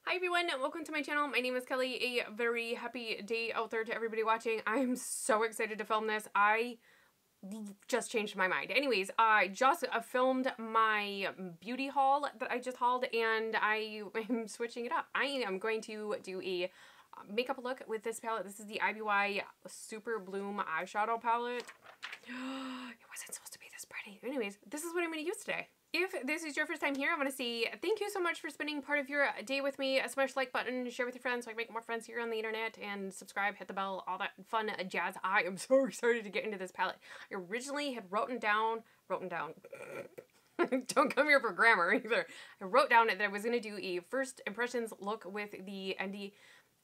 Hi everyone, welcome to my channel. My name is Kelly. A very happy day out there to everybody watching. I'm so excited to film this. I just changed my mind. Anyways, I just filmed my beauty haul that I just hauled and I am switching it up. I am going to do a makeup look with this palette. This is the IBY SUPERBLOOM eyeshadow palette. It wasn't supposed to be this pretty. Anyways, this is what I'm going to use today. If this is your first time here, I want to say thank you so much for spending part of your day with me. Smash the like button, share with your friends so I can make more friends here on the internet, and subscribe, hit the bell, all that fun jazz. I am so excited to get into this palette. I originally had written down, don't come here for grammar either. I wrote down that I was going to do a first impressions look with the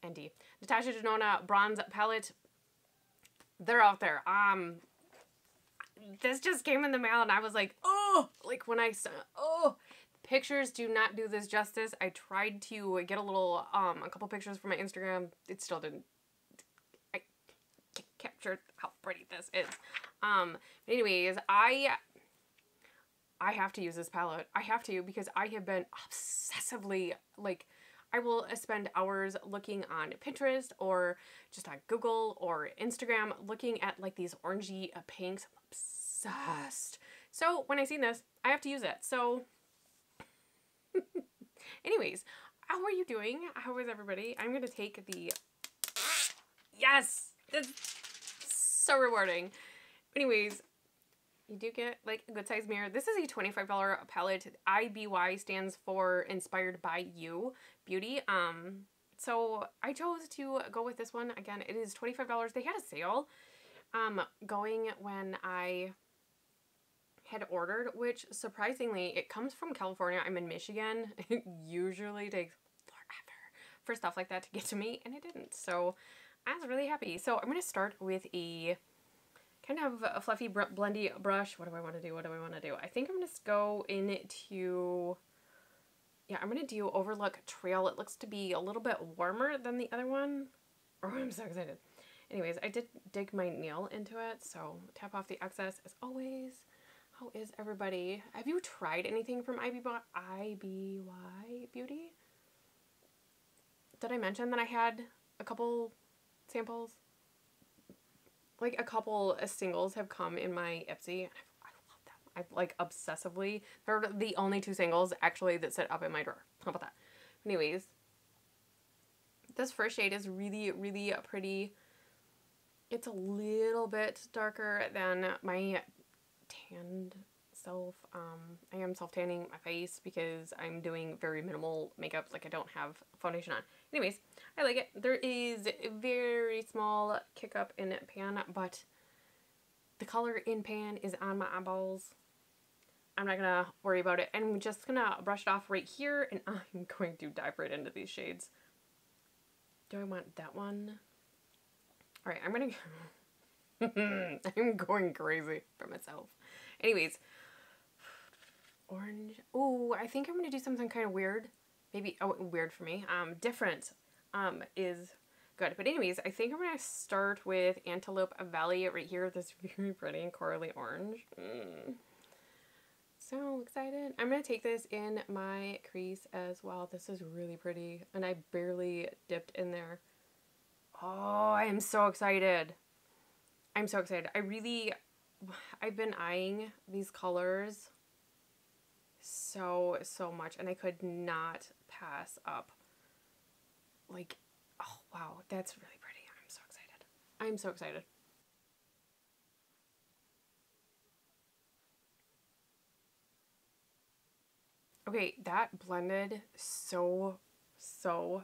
Natasha Denona bronze palette. They're out there. This just came in the mail and I was like, oh, like when I saw, oh, pictures do not do this justice. I tried to get a couple pictures from my Instagram. It still didn't, I can't capture how pretty this is. But anyways, I have to use this palette. I have to, because I have been obsessively, like, I will spend hours looking on Pinterest or just on Google or Instagram looking at like these orangey pinks. I'm obsessed. So when I seen this, I have to use it. So anyways, how are you doing? How is everybody? I'm going to take the, yes, it's so rewarding. Anyways, you do get like a good size mirror. This is a $25 palette. IBY stands for Inspired by You Beauty. So I chose to go with this one. Again, it is $25. They had a sale going when I had ordered, which surprisingly, it comes from California. I'm in Michigan. It usually takes forever for stuff like that to get to me, and it didn't. So I was really happy. So I'm going to start with a kind of a fluffy blendy brush. What do I want to do? What do I want to do? I think I'm going to go into, yeah, I'm going to do Overlook Trail. It looks to be a little bit warmer than the other one. Oh, I'm so excited. Anyways, I did dig my nail into it, so tap off the excess as always. How is everybody? Have you tried anything from IBY Beauty? Did I mention that I had a couple samples? Like a couple singles have come in my Ipsy. And I love them. I like obsessively. They're the only two singles actually that sit up in my drawer. How about that? Anyways, this first shade is really, really pretty. It's a little bit darker than my tanned self. I am self-tanning my face because I'm doing very minimal makeup. Like I don't have foundation on. Anyways, I like it. There is a very small kick up in pan, but the color in pan is on my eyeballs. I'm not gonna worry about it. I'm just gonna brush it off right here, and I'm going to dive right into these shades. Do I want that one? All right, I'm gonna I'm going crazy for myself. Anyways, orange. Oh, I think I'm going to do something kind of weird. Maybe, oh, weird for me. Different is good. But anyways, I think I'm going to start with Antelope Valley right here. This very pretty and corally orange. So excited. I'm going to take this in my crease as well. This is really pretty. And I barely dipped in there. Oh, I am so excited. I'm so excited. I've been eyeing these colors so much, and I could not pass up. Like, oh wow, that's really pretty. I'm so excited. I'm so excited. Okay, that blended so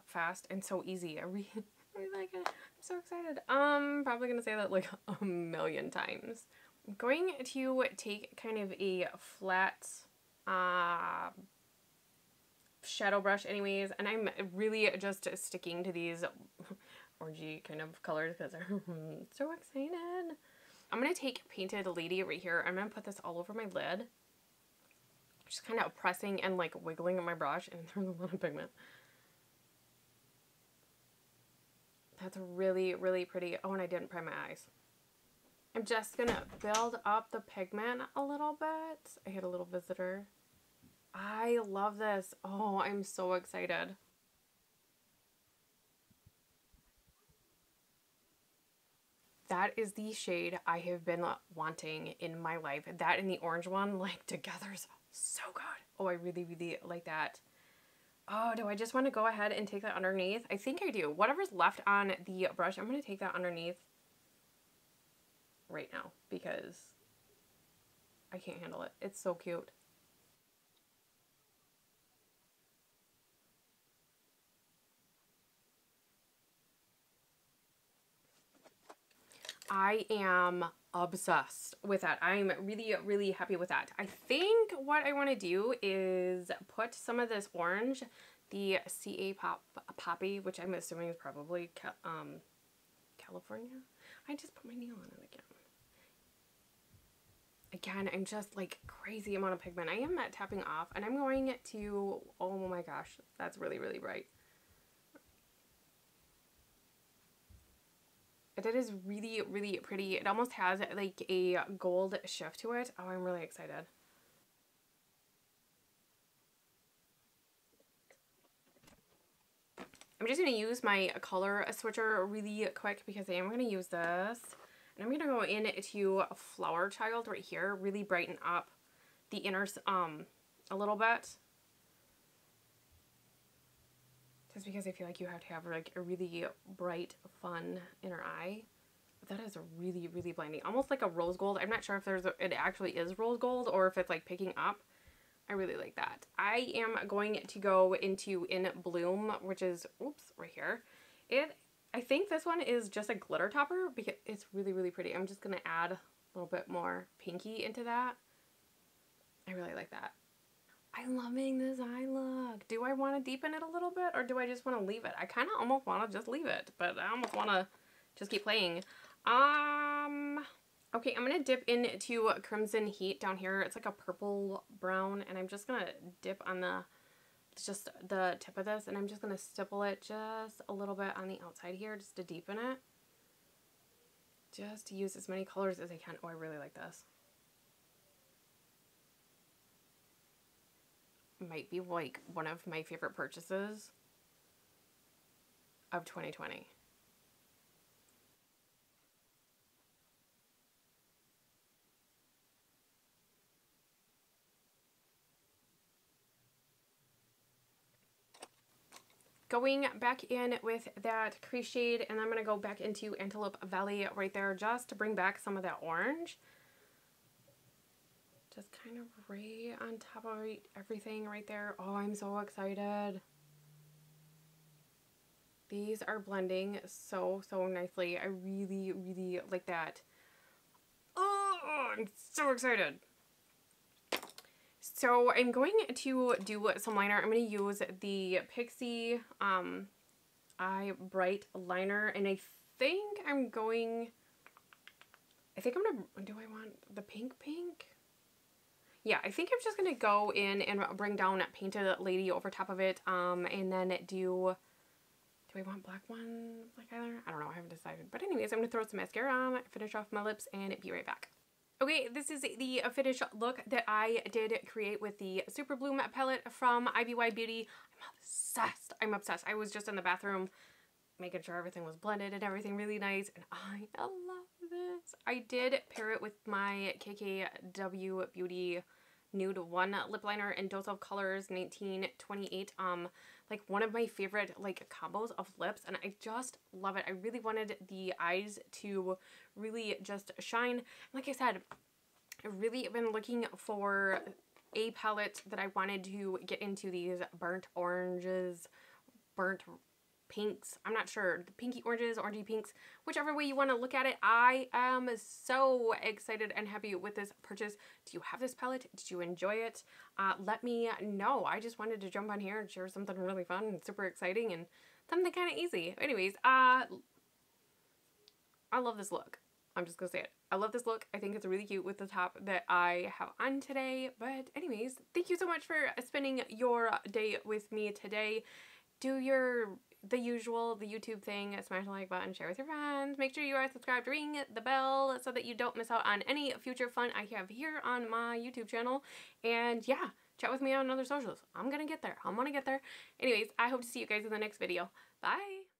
fast and so easy. I really like it. I'm so excited. Probably gonna say that like a million times. I'm going to take kind of a flat shadow brush anyways, and I'm really just sticking to these orangey kind of colors because I'm so excited. I'm gonna take Painted Lady right here. I'm gonna put this all over my lid. Just kind of pressing and like wiggling my brush, and there's a lot of pigment. That's really, really pretty. Oh, and I didn't prime my eyes. I'm just gonna build up the pigment a little bit. I had a little visitor. I love this. Oh, I'm so excited. that is the shade I have been wanting in my life. That and the orange one, like, together's so good. Oh, I really, really like that. Oh, do I just want to go ahead and take that underneath? I think I do. Whatever's left on the brush, I'm going to take that underneath right now because I can't handle it. It's so cute. I am obsessed with that. I'm really, really happy with that. I think what I want to do is put some of this orange, the CA Poppy, which I'm assuming is probably California. I just put my nail on it again. Again, I'm just like crazy amount of pigment. I am tapping off and I'm going to, oh my gosh, that's really, really bright. It is really, really pretty. It almost has like a gold shift to it. Oh, I'm really excited. I'm just going to use my color switcher really quick because I am going to use this. And I'm going to go into Flower Child right here, really brighten up the inner a little bit. Just because I feel like you have to have like a really bright, fun inner eye. But that is really, really blinding. Almost like a rose gold. I'm not sure if it actually is rose gold or if it's like picking up. I really like that. I am going to go into In Bloom, which is, oops, right here. I think this one is just a glitter topper because it's really, really pretty. I'm just going to add a little bit more pinky into that. I really like that. I'm loving this eye look. Do I want to deepen it a little bit or do I just want to leave it? I kind of almost want to just leave it, but I almost want to just keep playing. Okay, I'm going to dip into Crimson Heat down here. It's like a purple brown, and I'm just going to dip on just the tip of this, and I'm just going to stipple it just a little bit on the outside here just to deepen it. Just to use as many colors as I can. Oh, I really like this. Might be like one of my favorite purchases of 2020. Going back in with that crease shade, and I'm going to go back into Antelope Valley right there just to bring back some of that orange. Just kind of right on top of everything right there. Oh, I'm so excited. These are blending so, so nicely. I really, really like that. Oh, I'm so excited. So I'm going to do some liner. I'm going to use the Pixie Eye Bright Liner. And I think I'm going to, do I want the pink? Yeah, I think I'm just going to go in and bring down Painted Lady over top of it. And then do I want black one? Black eyeliner? I don't know. I haven't decided. But anyways, I'm going to throw some mascara on, finish off my lips, and be right back. Okay, this is the finished look that I did create with the SUPERBLOOM palette from IBY Beauty. I'm obsessed. I'm obsessed. I was just in the bathroom making sure everything was blended and everything really nice, and I love this. I did pair it with my KKW Beauty Nude 1 lip liner in Dose of Colors 1928. Like one of my favorite like combos of lips, and I just love it. I really wanted the eyes to really just shine. Like I said, I've really been looking for a palette that I wanted to get into these burnt oranges, burnt pinks. I'm not sure. The pinky oranges, orangey pinks, whichever way you want to look at it. I am so excited and happy with this purchase. Do you have this palette? Did you enjoy it? Let me know. I just wanted to jump on here and share something really fun and super exciting and something kind of easy. Anyways, I love this look. I'm just gonna say it. I love this look. I think it's really cute with the top that I have on today. But anyways, thank you so much for spending your day with me today. Do the usual, the YouTube thing, smash the like button, share with your friends. Make sure you are subscribed, ring the bell so that you don't miss out on any future fun I have here on my YouTube channel. And yeah, chat with me on other socials. I'm gonna get there. I'm gonna get there. Anyways, I hope to see you guys in the next video. Bye!